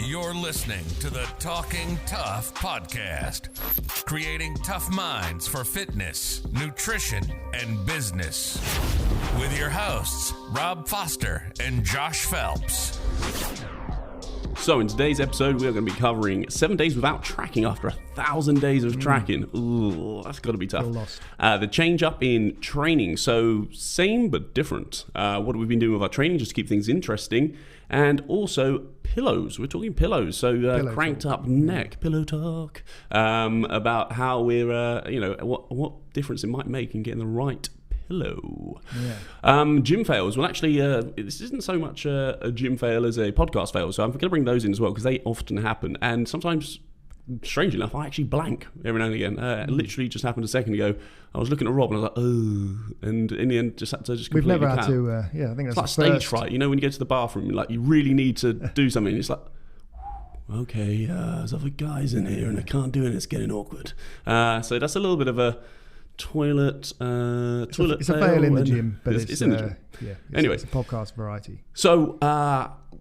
You're listening to the Talking TUF podcast, creating tough minds for fitness, nutrition, and business. With your hosts, Rob Foster and Josh Phelps. So in today's episode, we are going to be covering 7 days without tracking after 1,000 days of tracking. Ooh, that's got to be tough. The change up in training. So same but different. What have we been doing with our training just to keep things interesting? And also pillows. We're talking pillows. So cranked up neck, pillow talk, about how we're, what difference it might make in getting the right pillow. Gym fails. Well, actually, this isn't so much a gym fail as a podcast fail, so I'm going to bring those in as well because they often happen. And sometimes, strangely enough, I actually blank every now and again. It literally just happened a second ago. I was looking at Rob and I was like, oh, and in the end, just had to completely. We've never had to. I think that's like stage fright. You know, when you go to the bathroom, like you really need to do something. It's like, okay, there's other guys in here and I can't do it. It's getting awkward. So that's a little bit of a toilet it's a fail in the gym, but it's in the gym. Anyway, it's a podcast variety. So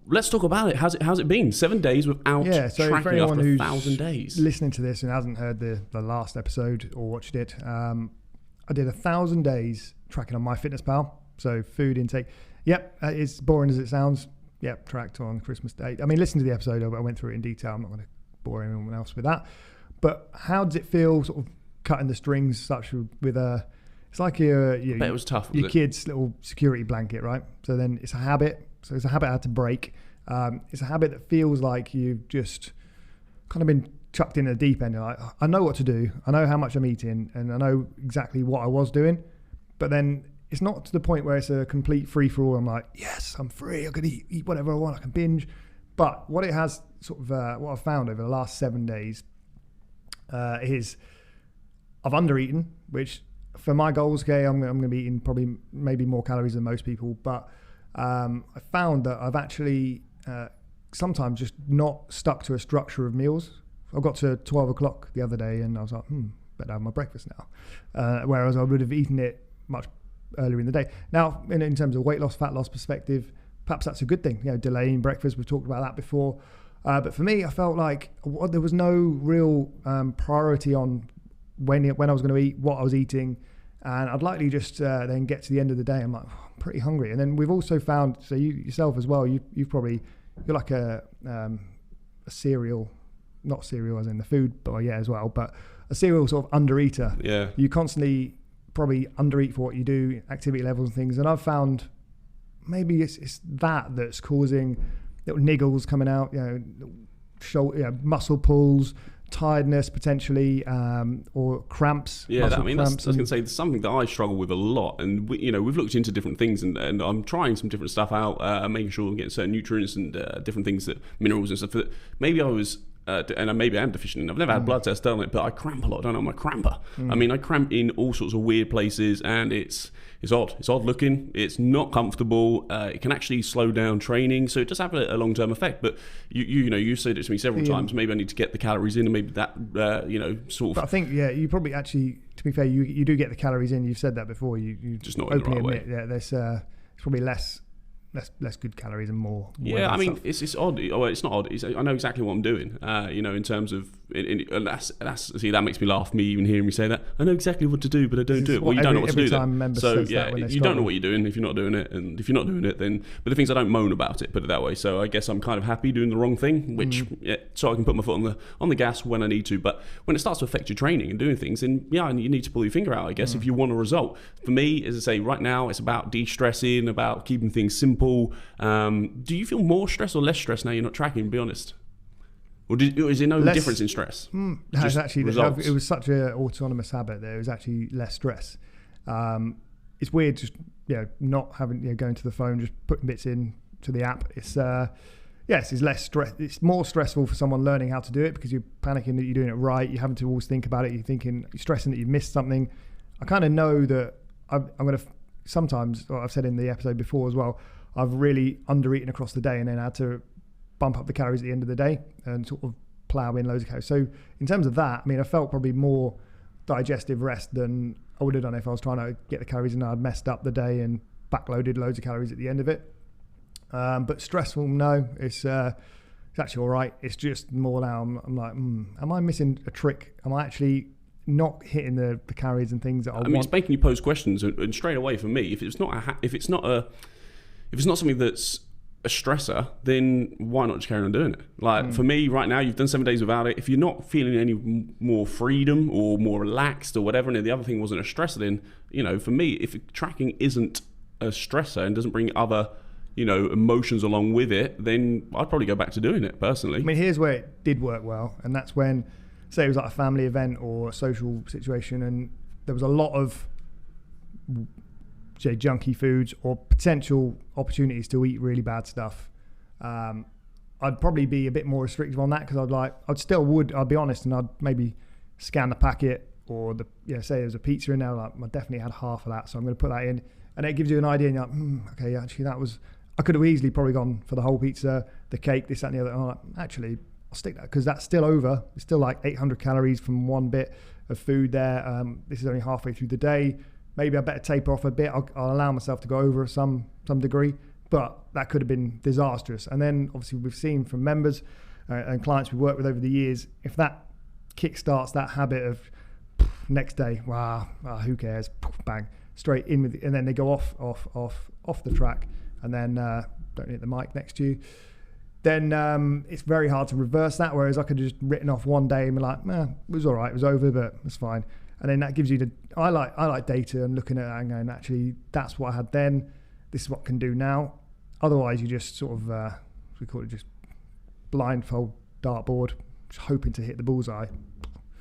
let's talk about it. How's it been? 7 days without tracking after 1,000 days. Listening to this and hasn't heard the last episode or watched it, I did 1,000 days tracking on MyFitnessPal. So food intake. Yep, it's boring as it sounds. Yep, tracked on Christmas Day. I mean, listen to the episode. I went through it in detail. I'm not going to bore anyone else with that. But how does it feel, sort of cutting the strings, such with it's like it was tough. Your kid's little security blanket, right? So then it's a habit. So it's a habit I had to break. It's a habit that feels like you've just kind of been chucked in the deep end. You're like, I know what to do. I know how much I'm eating, and I know exactly what I was doing. But then it's not to the point where it's a complete free for all. I'm like, yes, I'm free. I can eat whatever I want. I can binge. But what it has sort of what I've found over the last 7 days is I've undereaten, which for my goals, okay, I'm going to be eating probably maybe more calories than most people. But I found that I've actually sometimes just not stuck to a structure of meals. I got to 12 o'clock the other day and I was like, better have my breakfast now. Whereas I would have eaten it much earlier in the day. Now, in terms of weight loss, fat loss perspective, perhaps that's a good thing. Delaying breakfast, we've talked about that before. But for me, I felt like there was no real priority on when I was going to eat, what I was eating. And I'd likely just then get to the end of the day. I'm like, I'm pretty hungry. And then we've also found, so you yourself as well, you're like a cereal, not cereal as in the food, but as well, but a cereal sort of undereater. Yeah. You constantly probably undereat for what you do, activity levels and things. And I've found maybe it's that's causing little niggles coming out, shoulder, muscle pulls, tiredness potentially, or cramps. Yeah, I was going to say something that I struggle with a lot, and we've looked into different things, and I'm trying some different stuff out, making sure I'm getting certain nutrients and different things, that minerals and stuff that maybe I was. And maybe I am deficient in. I've never had a blood test done it, but I cramp a lot. I don't know, I'm a cramper. I mean, I cramp in all sorts of weird places, and it's odd. It's odd looking. It's not comfortable. It can actually slow down training, so it does have a long-term effect. But you said it to me several times. Maybe I need to get the calories in, and maybe that sort of. But I think you probably actually, to be fair, you do get the calories in. You've said that before. You just not openly admit. Yeah, there's it's probably less good calories and more. Yeah, I mean, it's odd. Well, it's not odd. I know exactly what I'm doing. In terms of, and that makes me laugh. Me even hearing me say that, I know exactly what to do, but I don't do it. Well, you don't know what to do. So yeah, you don't know what you're doing if you're not doing it, and if you're not doing it, then. But the things I don't moan about it, put it that way. So I guess I'm kind of happy doing the wrong thing, which so I can put my foot on the gas when I need to. But when it starts to affect your training and doing things, then you need to pull your finger out. I guess if you want a result. For me, as I say, right now it's about de-stressing, about keeping things simple. Do you feel more stress or less stress now you're not tracking? Be honest. Or is there no difference in stress? It was such an autonomous habit that it was actually less stress. It's weird just not having going to the phone, just putting bits in to the app. It's it's less stress. It's more stressful for someone learning how to do it because you're panicking that you're doing it right. You're having to always think about it. You're stressing that you've missed something. I kind of know that I'm going to sometimes. I've said in the episode before as well. I've really undereaten across the day and then had to bump up the calories at the end of the day and sort of plow in loads of calories. So in terms of that, I mean, I felt probably more digestive rest than I would have done if I was trying to get the calories in and I'd messed up the day and backloaded loads of calories at the end of it. But stressful, no. It's it's actually all right. It's just more now. I'm like, am I missing a trick? Am I actually not hitting the calories and things that I want? It's making you pose questions, and straight away for me, if it's not something that's a stressor, then why not just carry on doing it? Like for me right now, you've done 7 days without it. If you're not feeling any more freedom or more relaxed or whatever, and the other thing wasn't a stressor, then for me, if tracking isn't a stressor and doesn't bring other emotions along with it, then I'd probably go back to doing it personally. I mean, here's where it did work well, and that's when, say it was like a family event or a social situation, and there was a lot of junky foods or potential opportunities to eat really bad stuff. I'd probably be a bit more restrictive on that, because I'd be honest, and I'd maybe scan the packet, or say there's a pizza in there, like I definitely had half of that, so I'm going to put that in, and it gives you an idea, and you're like, okay, actually I could have easily probably gone for the whole pizza, the cake, this, that, and the other. And I'm like, actually, I'll stick that, because that's still over. It's still like 800 calories from one bit of food there. This is only halfway through the day. Maybe I better taper off a bit. I'll allow myself to go over some degree, but that could have been disastrous. And then obviously we've seen from members and clients we've worked with over the years, if that kickstarts that habit of next day, who cares? Bang, straight in with it, and then they go off the track, and then don't hit the mic next to you. Then it's very hard to reverse that. Whereas I could have just written off one day and be like, it was all right, it was over, but it's fine. And then that gives you I like data and looking at that and going, actually, that's what I had then. This is what I can do now. Otherwise, you just sort of, we call it just blindfold dartboard, just hoping to hit the bullseye.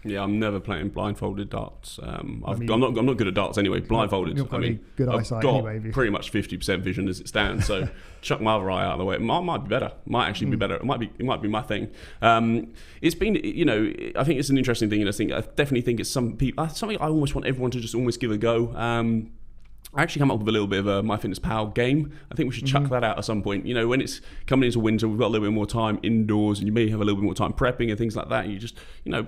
Yeah, I'm never playing blindfolded darts. I'm not good at darts anyway. Blindfolded. You've got good eyesight anyway. Pretty much 50% vision as it stands. So chuck my other eye out of the way. It might be better. Might actually be better. It might be my thing. It's been, I think it's an interesting thing, and I definitely think it's something I almost want everyone to just almost give a go. I actually come up with a little bit of a MyFitnessPal game. I think we should chuck that out at some point. When it's coming into winter, we've got a little bit more time indoors, and you may have a little bit more time prepping and things like that. You just,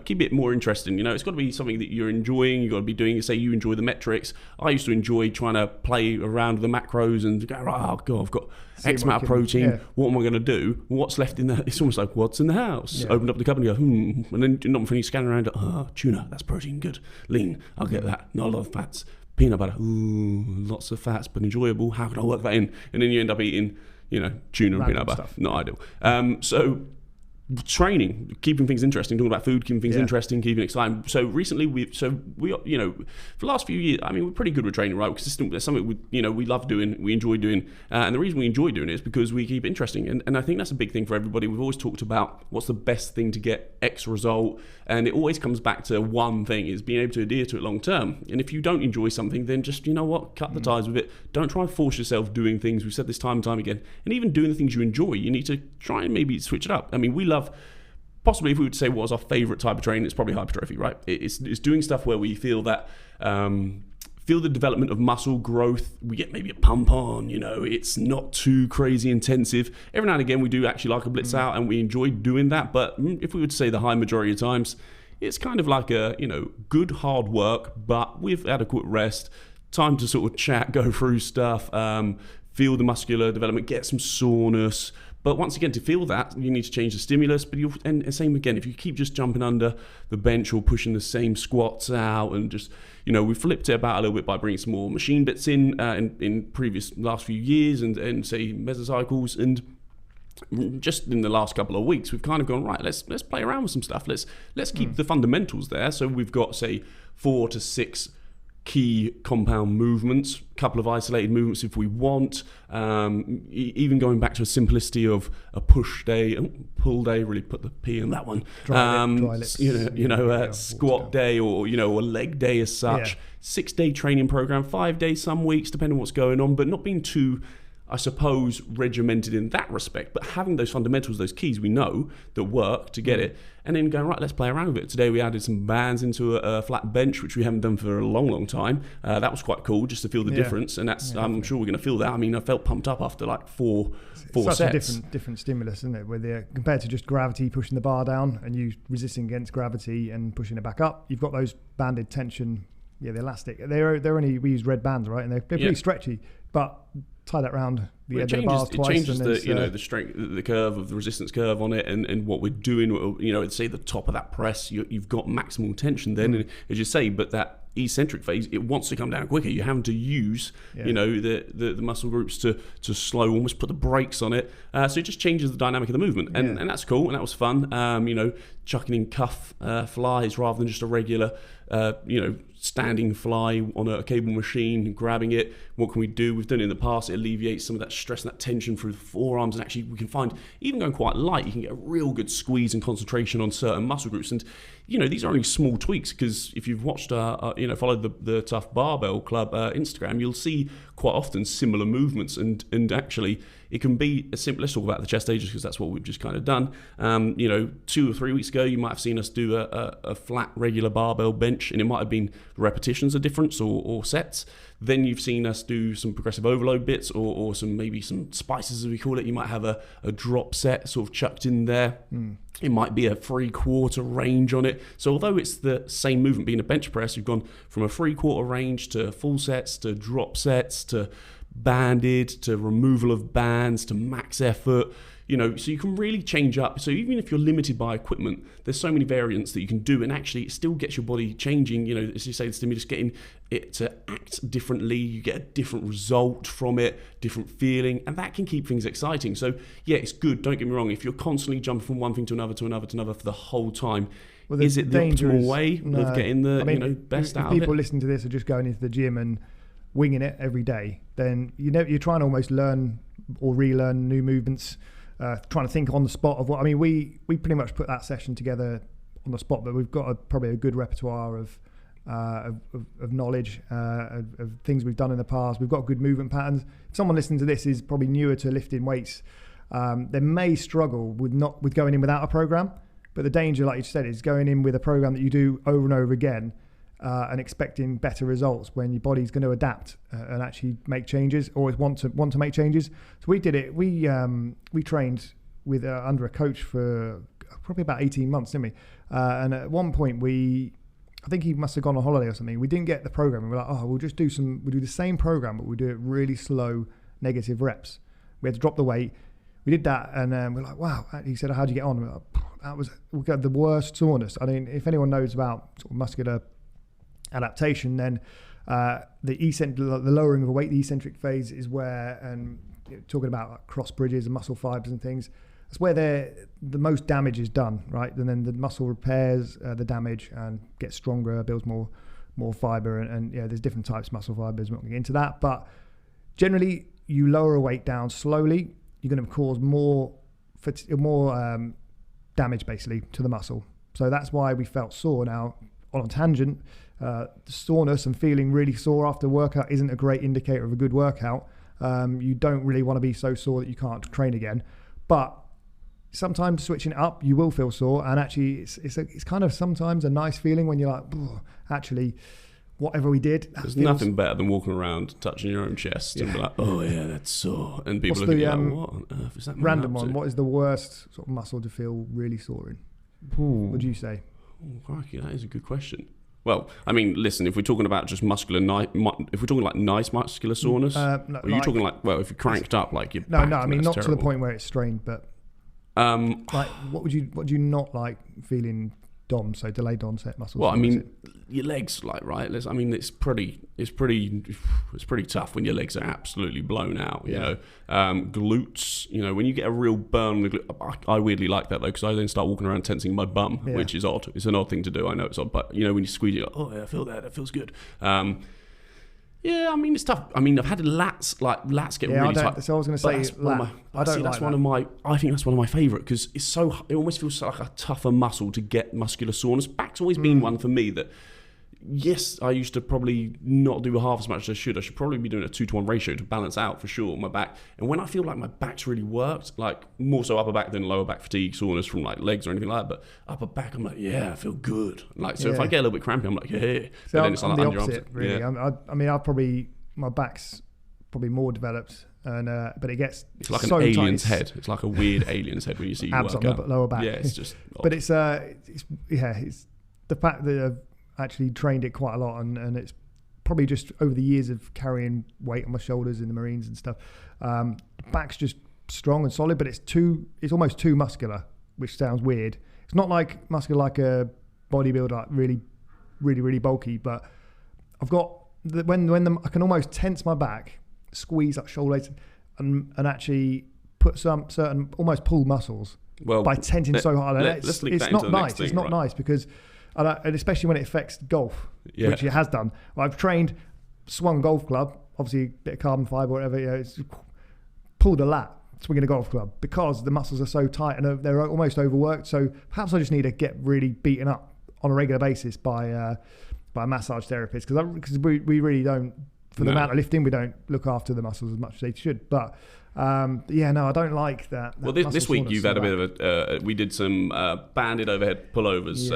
keep it more interesting. It's got to be something that you're enjoying. You've got to be doing, say you enjoy the metrics. I used to enjoy trying to play around with the macros and go, oh God, I've got X amount of protein. Yeah. What am I going to do? What's left in there? It's almost like, what's in the house? Yeah. Open up the cupboard and go, and then not before you scan around, tuna, that's protein, good. Lean, I'll get that. Not a lot of fats. Peanut butter, lots of fats, but enjoyable. How can I work that in? And then you end up eating, tuna and peanut butter. Not ideal. So training, keeping things interesting, talking about food, keeping things interesting, keeping it exciting. So recently, we for the last few years, we're pretty good with training, right? We're consistent. There's something we love doing, we enjoy doing, and the reason we enjoy doing it is because we keep it interesting. And I think that's a big thing for everybody. We've always talked about what's the best thing to get X result, and it always comes back to one thing: is being able to adhere to it long term. And if you don't enjoy something, then just cut the ties with it. Don't try and force yourself doing things. We've said this time and time again. And even doing the things you enjoy, you need to try and maybe switch it up. We love. Possibly, if we would say what was our favourite type of training, it's probably hypertrophy, right? It's doing stuff where we feel that feel the development of muscle growth. We get maybe a pump on, it's not too crazy intensive. Every now and again, we do actually like a blitz out, and we enjoy doing that. But if we would say the high majority of times, it's kind of like a good hard work, but with adequate rest, time to sort of chat, go through stuff, feel the muscular development, get some soreness. But once again, to feel that, you need to change the stimulus. But and same again, if you keep just jumping under the bench or pushing the same squats out, and just we flipped it about a little bit by bringing some more machine bits in previous last few years, and say mesocycles, and just in the last couple of weeks, we've kind of gone, right, let's play around with some stuff. Let's keep the fundamentals there. So we've got, say, 4 to 6 key compound movements, a couple of isolated movements if we want, even going back to a simplicity of a push day, pull day, really put the P in that one, dry lips. squat day, or a leg day as such, 6-day training program, 5 days some weeks, depending on what's going on, but not being too, I suppose, regimented in that respect, but having those fundamentals, those keys we know that work to get it, and then going, right, let's play around with it. Today we added some bands into a flat bench, which we haven't done for a long, long time. That was quite cool, just to feel the difference, and that's I'm sure we're going to feel that. I felt pumped up after like four such sets. A different stimulus, isn't it? Where compared to just gravity pushing the bar down and you resisting against gravity and pushing it back up, you've got those banded tension. Yeah, the elastic. They're only, we use red bands, right? And they're pretty stretchy, but tie that around the It end of the bars twice. It changes and the strength, the curve of the resistance curve on it, and what we're doing. Say the top of that press, you've got maximal tension then, and as you say, but that eccentric phase, it wants to come down quicker. You're having to use, the muscle groups to slow, almost put the brakes on it. So it just changes the dynamic of the movement, and that's cool, and that was fun. Chucking in cuff flies rather than just a regular, standing fly on a cable machine, grabbing it. What can we do? We've done it in the past. It alleviates some of that stress and that tension through the forearms, and actually we can find, even going quite light, you can get a real good squeeze and concentration on certain muscle groups. And these are only small tweaks, because if you've watched followed the TUF Barbell Club Instagram, you'll see quite often similar movements, and actually it can be as simple. Let's talk about the chest stages, because that's what we've just kind of done. 2 or 3 weeks ago, you might have seen us do a flat regular barbell bench, and it might have been repetitions are different or sets. Then you've seen us do some progressive overload bits, or maybe some spices, as we call it. You might have a drop set sort of chucked in there. It might be a 3/4 range on it. So although it's the same movement being a bench press, you've gone from a 3/4 range to full sets to drop sets to banded to removal of bands to max effort. So you can really change up. So even if you're limited by equipment, there's so many variants that you can do, and actually it still gets your body changing. As you say, the stimulus, getting it to act differently. You get a different result from it, different feeling, and that can keep things exciting. So yeah, it's good. Don't get me wrong. If you're constantly jumping from one thing to another for the whole time, is it the optimal way of getting the best out of it? If people listening to this are just going into the gym and winging it every day, then you're trying to almost learn or relearn new movements. Trying to think on the spot of what. We pretty much put that session together on the spot, but we've got probably a good repertoire of knowledge, of things we've done in the past. We've got good movement patterns. If someone listening to this is probably newer to lifting weights, they may struggle with going in without a program. But the danger, like you said, is going in with a program that you do over and over again, and expecting better results when your body's going to adapt and actually make changes, or want to make changes. So we did it. We trained with under a coach for probably about 18 months, didn't we? And at one point I think he must have gone on holiday or something. We didn't get the program, and we're like, we'll do the same program, but we'll do it really slow, negative reps. We had to drop the weight. We did that, and we're like, wow. He said, how'd you get on? We're like, we got the worst soreness. If anyone knows about sort of muscular adaptation, then the lowering of a weight, the eccentric phase, is where, and talking about like cross bridges and muscle fibers and things, that's where the most damage is done, right? And then the muscle repairs the damage and gets stronger, builds more fiber, and there's different types of muscle fibers. We won't get into that, but generally, you lower a weight down slowly, you're going to cause more damage basically to the muscle. So that's why we felt sore. Now, on a tangent, soreness and feeling really sore after a workout isn't a great indicator of a good workout. You don't really want to be so sore that you can't train again. But sometimes switching it up, you will feel sore, and actually it's kind of sometimes a nice feeling when you're like, actually, whatever we did. There's nothing better than walking around touching your own chest and be like, oh yeah, that's sore. And people look at you like, what on earth is that? Random one. What is the worst sort of muscle to feel really sore in? What would you say? Oh, crikey, that is a good question. Well, listen, if we're talking about just muscular, if we're talking like nice muscular soreness, or are you talking like, if you cranked up like your back? No, not terrible. To the point where it's strained, but what do you not like feeling? DOM, so delayed onset muscle. Well, your legs, right? It's pretty tough when your legs are absolutely blown out. You know, glutes. When you get a real burn on the glute, I weirdly like that though, because I then start walking around tensing my bum, which is odd. It's an odd thing to do. I know it's odd, but when you squeeze it, you're like, I feel that. That feels good. It's tough. I've had lats get really tight. So I was going to say, I think that's one of my favourite, because it almost feels like a tougher muscle to get muscular soreness. Back's always been one for me that, yes, I used to probably not do half as much as I should. I should probably be doing a 2-to-1 ratio to balance out for sure my back. And when I feel like my back's really worked, like more so upper back than lower back fatigue soreness from like legs or anything like that, but upper back, I'm like, I feel good. If I get a little bit crampy, I'm like, yeah. So but then it's like the opposite, really. Yeah. My back's probably more developed, and but it gets it's like an alien's head. It's like a weird alien's head when you see abs on the lower back. Yeah, it's just odd. But it's the fact that I've actually trained it quite a lot, and it's probably just over the years of carrying weight on my shoulders in the Marines and stuff. Back's just strong and solid, but it's almost too muscular, which sounds weird. It's not like muscular like a bodybuilder, like really, really, really bulky, but I've got I can almost tense my back, squeeze up shoulder blades, and actually put some certain almost pull muscles by tensing so hard. Let's link that not into the nice. next thing, It's not right? nice because, and especially when it affects golf, which it has done. I've trained, swung golf club, obviously a bit of carbon fibre, whatever. It's pulled a lat swinging a golf club because the muscles are so tight and they're almost overworked. So perhaps I just need to get really beaten up on a regular basis by a massage therapist because we really don't, for the amount of lifting, we don't look after the muscles as much as they should. But I don't like that. Well, this week you've had a bit of a. We did some banded overhead pullovers,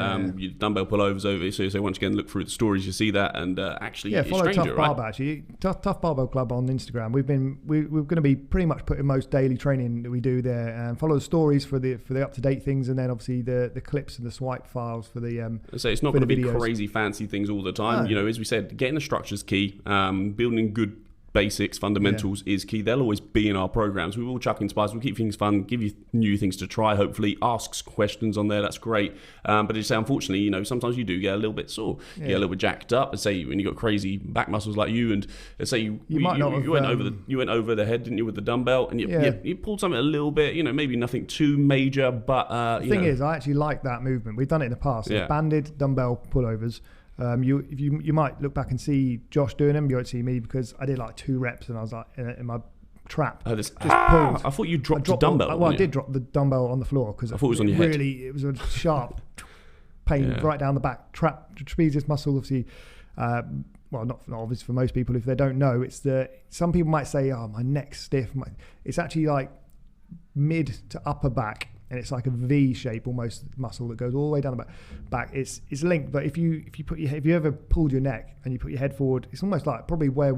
dumbbell pullovers over. So once again, look through the stories, you see that, and actually, follow it's Tough right? Barbell. Actually, Tough Barbell Club on Instagram. We're going to be pretty much putting most daily training that we do there, and follow the stories for the up to date things, and then obviously the clips and the swipe files for the. So it's not going to be videos. Crazy fancy things all the time. No. As we said, getting the structure's key. Building good basics, fundamentals is key. They'll always be in our programs. We will chuck in spice. We'll keep things fun, give you new things to try, hopefully. Ask questions on there. That's great. But just say, unfortunately, sometimes you do get a little bit sore. You get a little bit jacked up. Let's say when you've got crazy back muscles like you, and let's say you went over the head, didn't you, with the dumbbell, and you pulled something a little bit, maybe nothing too major, but the thing is, I actually like that movement. We've done it in the past. So banded dumbbell pullovers. You might look back and see Josh doing them. You won't see me because I did like 2 reps and I was like in my trap. Just pulled. I thought you dropped the dumbbell. I did drop the dumbbell on the floor because I thought it was on your head. It was a sharp pain right down the back. Trapezius muscle, obviously. Not obvious for most people if they don't know. Some people might say, "Oh, my neck's stiff." It's actually like mid to upper back. And it's like a V shape almost muscle that goes all the way down the back. It's linked, but if you ever pulled your neck and you put your head forward, it's almost like probably where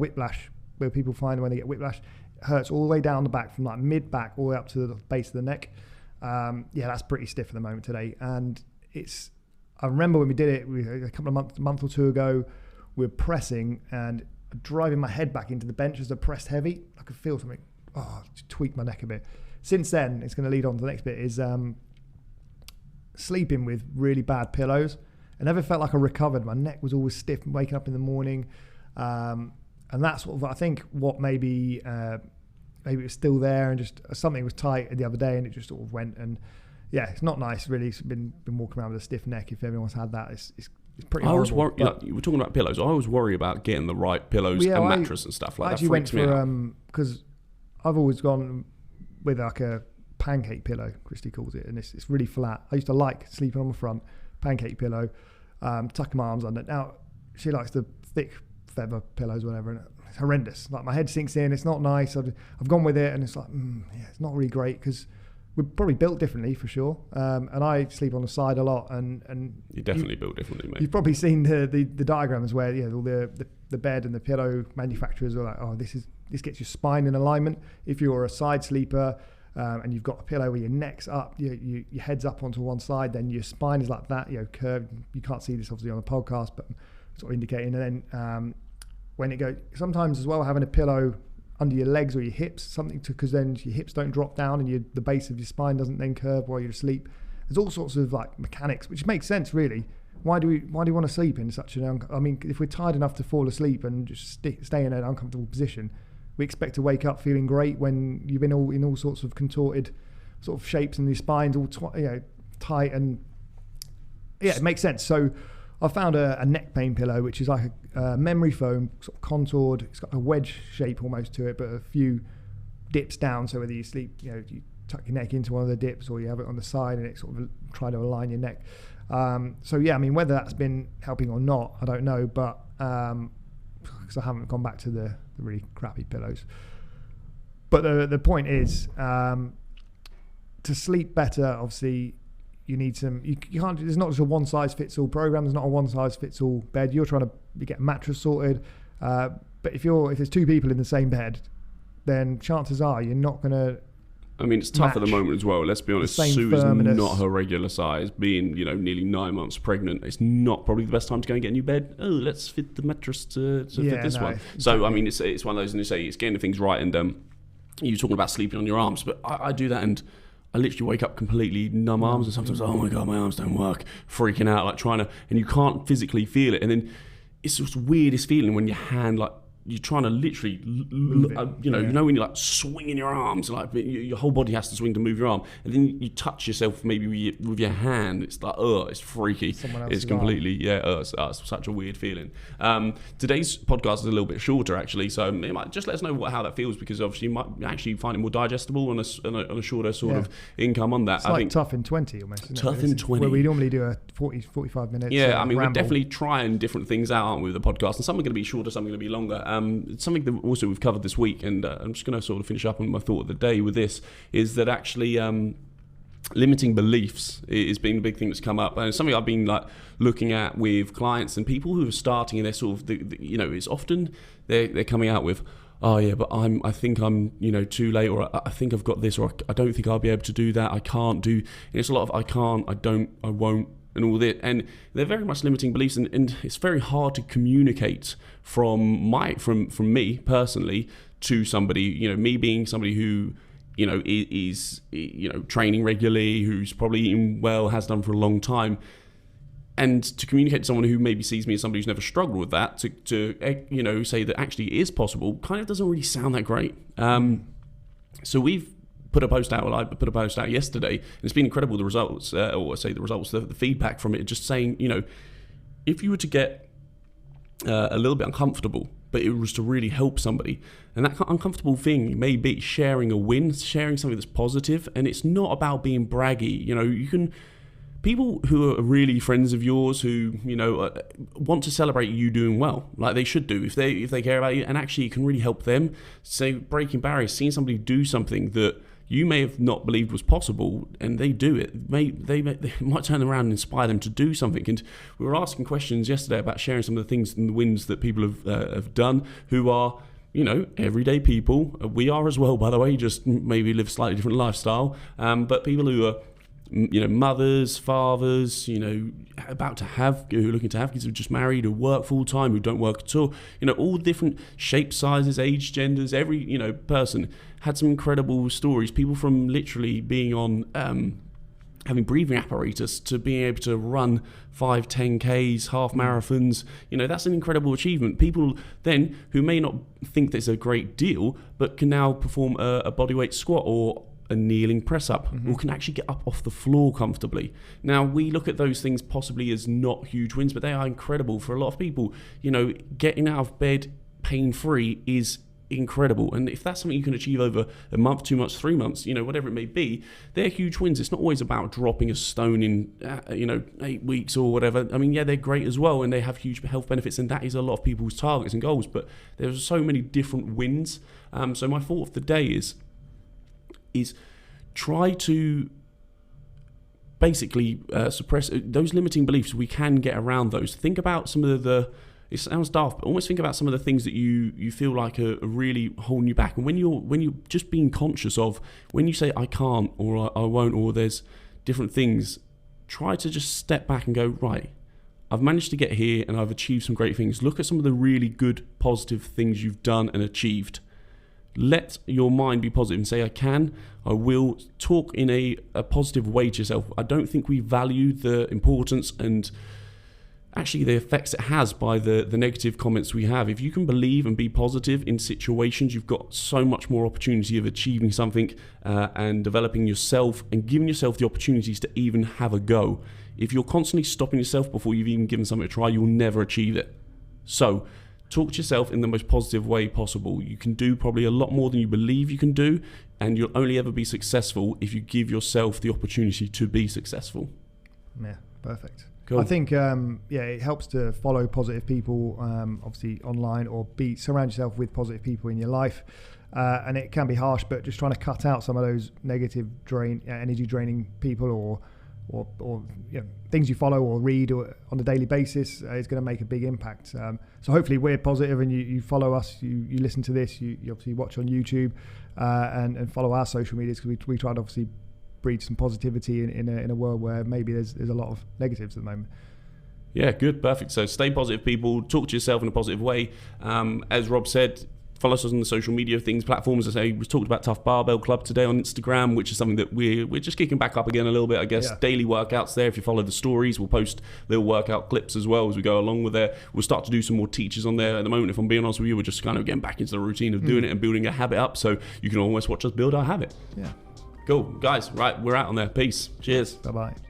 people find when they get whiplash, it hurts all the way down the back from like mid back all the way up to the base of the neck. That's pretty stiff at the moment today. And I remember when we did it a couple of month or two ago, we were pressing and driving my head back into the bench as I pressed heavy. I could feel something, tweak my neck a bit. Since then, it's going to lead on to the next bit, is sleeping with really bad pillows. I never felt like I recovered. My neck was always stiff and waking up in the morning. And that's sort of, I think, what maybe it was still there and just something was tight the other day and it just sort of went. And it's not nice, really. It's been walking around with a stiff neck. If everyone's had that, it's pretty horrible. You were talking about pillows. I always worry about getting the right pillows and mattress and stuff like that. I actually went for, because I've always gone with like a pancake pillow, Christy calls it, and it's really flat. I used to like sleeping on the front, pancake pillow, tucking my arms under. Now she likes the thick feather pillows, whatever, and it's horrendous. Like my head sinks in, it's not nice. I've gone with it, and it's like, it's not really great because we're probably built differently for sure. And I sleep on the side a lot, and you're definitely built differently, mate. You've probably seen the diagrams where all the bed and the pillow manufacturers are like, this gets your spine in alignment. If you're a side sleeper and you've got a pillow where your neck's up, your head's up onto one side, then your spine is like that, curved. You can't see this obviously on the podcast, but sort of indicating. And then when it goes, sometimes as well, having a pillow under your legs or your hips, because then your hips don't drop down and the base of your spine doesn't then curve while you're asleep. There's all sorts of like mechanics, which makes sense really. Why do we want to sleep in such if we're tired enough to fall asleep and just stay in an uncomfortable position, we expect to wake up feeling great when you've been in all sorts of contorted sort of shapes and your spine's all tight and it makes sense. So I found a neck pain pillow, which is like a memory foam, sort of contoured. It's got a wedge shape almost to it, but a few dips down. So whether you sleep, you tuck your neck into one of the dips or you have it on the side and it sort of try to align your neck. Whether that's been helping or not, I don't know, but because I haven't gone back to the really crappy pillows. But the point is, to sleep better, obviously, you need some. You can't. There's not just a one size fits all program. There's not a one size fits all bed. You're trying to get a mattress sorted, but if there's 2 people in the same bed, then chances are you're not going to I mean, it's tough at the moment as well. Let's be honest. Sue is not her regular size. Being, nearly 9 months pregnant, it's not probably the best time to go and get a new bed. Oh, let's fit the mattress to fit this one. Exactly. So, I mean, it's one of those, and you say it's getting things right. And you're talking about sleeping on your arms, but I do that, and I literally wake up completely numb arms, and sometimes, oh my God, my arms don't work, freaking out, like trying to, and you can't physically feel it. And then it's just the weirdest feeling when your hand, like, you're trying to literally, when you're like swinging your arms, like your whole body has to swing to move your arm, and then you touch yourself maybe with your hand. It's like, it's freaky. It's completely, it's such a weird feeling. Today's podcast is a little bit shorter actually, so it might just let us know how that feels, because obviously you might actually find it more digestible on a shorter sort of income on that. It's like TUF in 20 almost. TUF in 20. Where we normally do a 45 minutes. Yeah, I mean, ramble. we're definitely trying different things out, aren't we, with the podcast, and some are going to be shorter, some are going to be longer. Something that also we've covered this week, and I'm just going to sort of finish up on my thought of the day with this, is that actually limiting beliefs is being a big thing that's come up, and something I've been like looking at with clients and people who are starting, and they're sort of, it's often they're coming out with, oh yeah, but I think I'm too late, or I think I've got this, or I don't think I'll be able to do that, I can't do, and it's a lot of I can't, I don't, I won't, and all that, and they're very much limiting beliefs, and it's very hard to communicate from me personally to somebody, me being somebody who is training regularly, who's probably eating well, has done for a long time, and to communicate to someone who maybe sees me as somebody who's never struggled with that, to say that actually it is possible, kind of doesn't really sound that great. So we've put a post out. Well, I put a post out yesterday, and it's been incredible, the results, the feedback from it, just saying, if you were to get a little bit uncomfortable, but it was to really help somebody, and that uncomfortable thing may be sharing a win, sharing something that's positive, and it's not about being braggy. You can, people who are really friends of yours who, want to celebrate you doing well, like they should do, if they care about you, and actually it can really help them. So breaking barriers, seeing somebody do something that you may have not believed was possible, and they do it. They might turn around and inspire them to do something. And we were asking questions yesterday about sharing some of the things and the wins that people have done, who are, everyday people. We are as well, by the way, just maybe live a slightly different lifestyle. But people who are, mothers, fathers, who are looking to have kids, who are just married, who work full time, who don't work at all, all different shapes, sizes, age, genders. Every person had some incredible stories. People from literally being on having breathing apparatus to being able to run 5, 10Ks, half marathons. That's an incredible achievement. People then who may not think that's a great deal, but can now perform a bodyweight squat or a kneeling press up, or can actually get up off the floor comfortably. Now, we look at those things possibly as not huge wins, but they are incredible for a lot of people. Getting out of bed pain-free is incredible, and if that's something you can achieve over a month, 2 months, 3 months, whatever it may be, they're huge wins. It's not always about dropping a stone in 8 weeks or whatever. I mean, yeah, they're great as well, and they have huge health benefits, and that is a lot of people's targets and goals, but there's so many different wins. So my thought of the day is try to basically suppress those limiting beliefs. We can get around those. Think about some of it sounds daft, but almost think about some of the things that you feel like are really holding you back. And when you're just being conscious of, when you say I can't, or I won't, or there's different things, try to just step back and go, right, I've managed to get here and I've achieved some great things. Look at some of the really good, positive things you've done and achieved. Let your mind be positive and say, I will. Talk in a positive way to yourself. I don't think we value the importance and actually the effects it has by the negative comments we have. If you can believe and be positive in situations, you've got so much more opportunity of achieving something and developing yourself and giving yourself the opportunities to even have a go. If you're constantly stopping yourself before you've even given something a try, you'll never achieve it. So talk to yourself in the most positive way possible. You can do probably a lot more than you believe you can do, and you'll only ever be successful if you give yourself the opportunity to be successful. Yeah, perfect. Cool. I think, it helps to follow positive people, obviously online, or surround yourself with positive people in your life. And it can be harsh, but just trying to cut out some of those negative energy draining people, or things you follow or read or on a daily basis is going to make a big impact. So hopefully we're positive, and you follow us, you listen to this, you obviously watch on YouTube, and follow our social medias, because we try to obviously breed some positivity in a world where maybe there's a lot of negatives at the moment. Yeah, good, perfect. So stay positive, people. Talk to yourself in a positive way. As Rob said, follow us on the social media platforms. As I say, we talked about TUF Barbell Club today on Instagram, which is something that we're just kicking back up again a little bit, I guess. Yeah. Daily workouts there. If you follow the stories, we'll post little workout clips as well as we go along with it. We'll start to do some more teachers on there. At the moment, if I'm being honest with you, we're just kind of getting back into the routine of doing it and building a habit up, so you can almost watch us build our habit. Yeah. Cool. Guys, right, we're out on there. Peace. Cheers. Bye-bye.